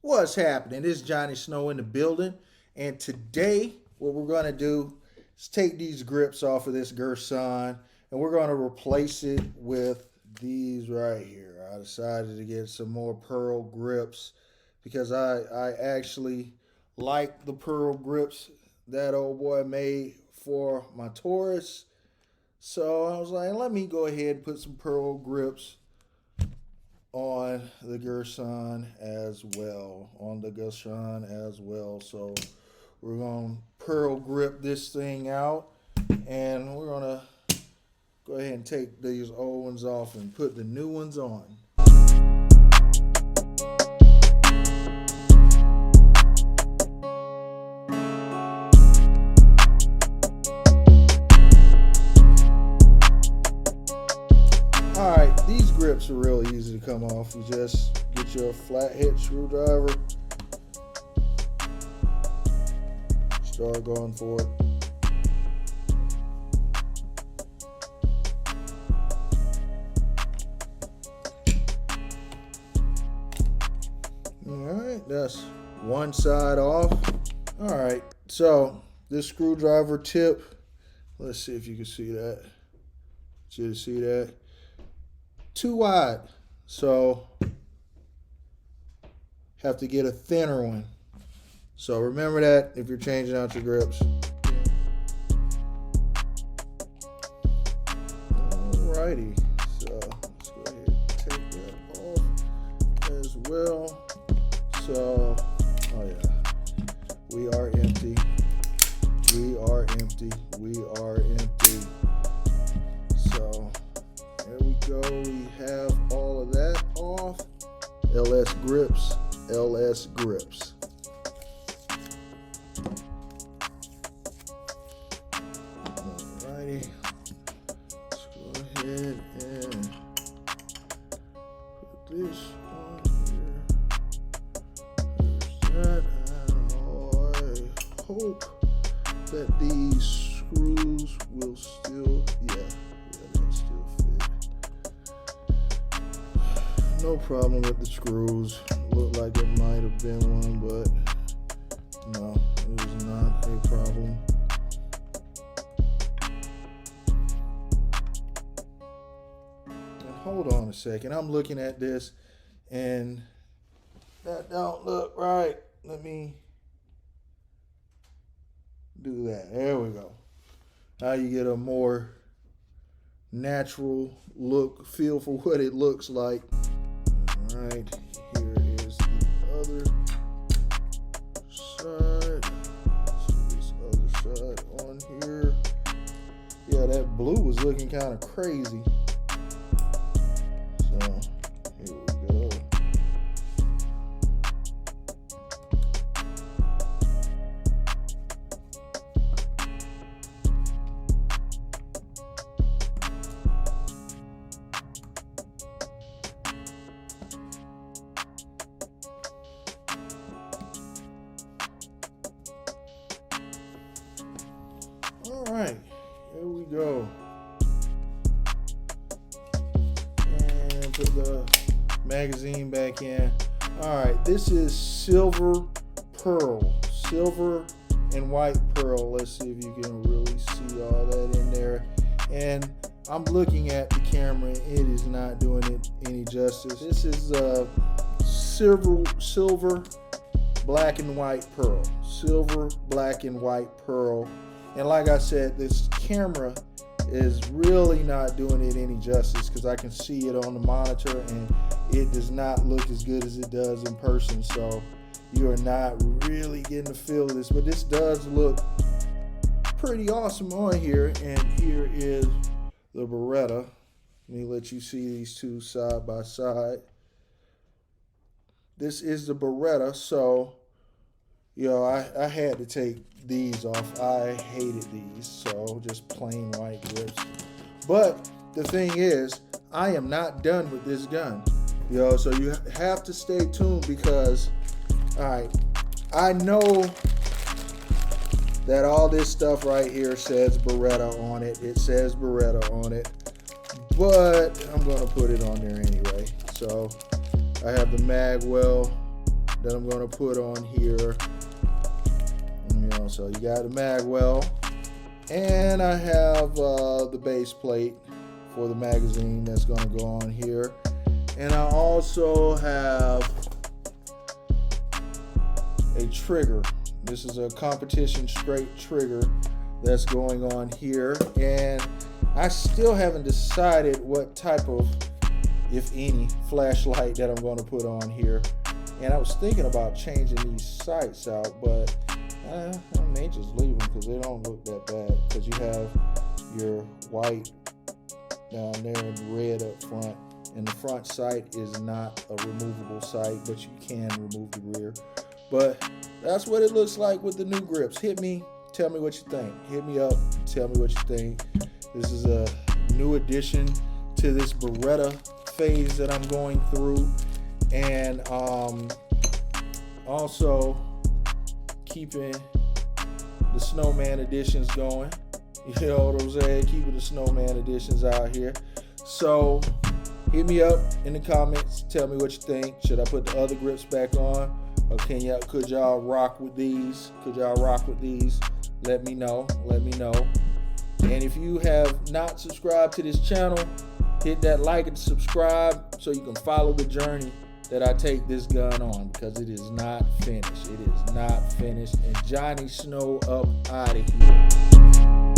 What's happening? This is Johnny Snow in the building, and today what we're going to do is take these grips off of this Girsan, and we're going to replace it with these right here. I decided to get some more pearl grips because I actually like the pearl grips that old boy made for my Taurus. So I was like, let me go ahead and put some pearl grips on the Girsan as well. So we're going to pearl grip this thing out, and we're going to go ahead and take these old ones off and put the new ones on. Alright, these grips are real easy to come off. You just get your flathead screwdriver, start going for it. Alright, that's one side off. Alright, so this screwdriver tip, let's see if you can see that. Did you see that? Too wide, so have to get a thinner one. So remember that if you're changing out your grips. Alrighty, so let's go ahead and take that off as well. So, oh yeah, we are empty. So there we go. We have all of that off. LS grips. Alrighty. Let's go ahead and put this on here. There's that. And I hope that these screws will still, they'll still fit. No problem with the screws. Looked like it might have been one, but no, it was not a problem. And hold on a second. I'm looking at this and that don't look right. Let me do that. There we go. Now you get a more natural look, feel for what it looks like. All right, here is the other side. So this other side on here. Yeah, that blue was looking kind of crazy. So here we go. Alright, here we go. And put the magazine back in. Alright, this is silver and white pearl. Let's see if you can really see all that in there. And I'm looking at the camera, it is not doing it any justice. This is silver, black and white pearl. Silver, black and white pearl. And like I said, this camera is really not doing it any justice because I can see it on the monitor and it does not look as good as it does in person. So you are not really getting the feel of this, but this does look pretty awesome on here. And here is the Beretta. Let me let you see these two side by side. This is the Beretta, so I had to take these off. I hated these, so just plain white grips. But the thing is, I am not done with this gun. So you have to stay tuned because, alright, I know that all this stuff right here says Beretta on it. It says Beretta on it. But I'm going to put it on there anyway. So I have the mag well that I'm going to put on here. You know, so you got the mag well, and I have the base plate for the magazine that's going to go on here, and I also have a trigger. This is a competition straight trigger that's going on here, and I still haven't decided what type of, if any, flashlight that I'm going to put on here. And I was thinking about changing these sights out, but I may just leave them because they don't look that bad, because you have your white down there and red up front, and the front sight is not a removable sight, but you can remove the rear. But that's what it looks like with the new grips. Hit me, tell me what you think. Hit me up, tell me what you think. This is a new addition to this Beretta phase that I'm going through, and also keeping the snowman editions going. You know what I'm saying? Keeping the snowman editions out here. So hit me up in the comments, tell me what you think. Should I put the other grips back on, or could y'all rock with these? Let me know. And if you have not subscribed to this channel, hit that like and subscribe so you can follow the journey that I take this gun on, because it is not finished. It is not finished. And Johnny Snow up out of here.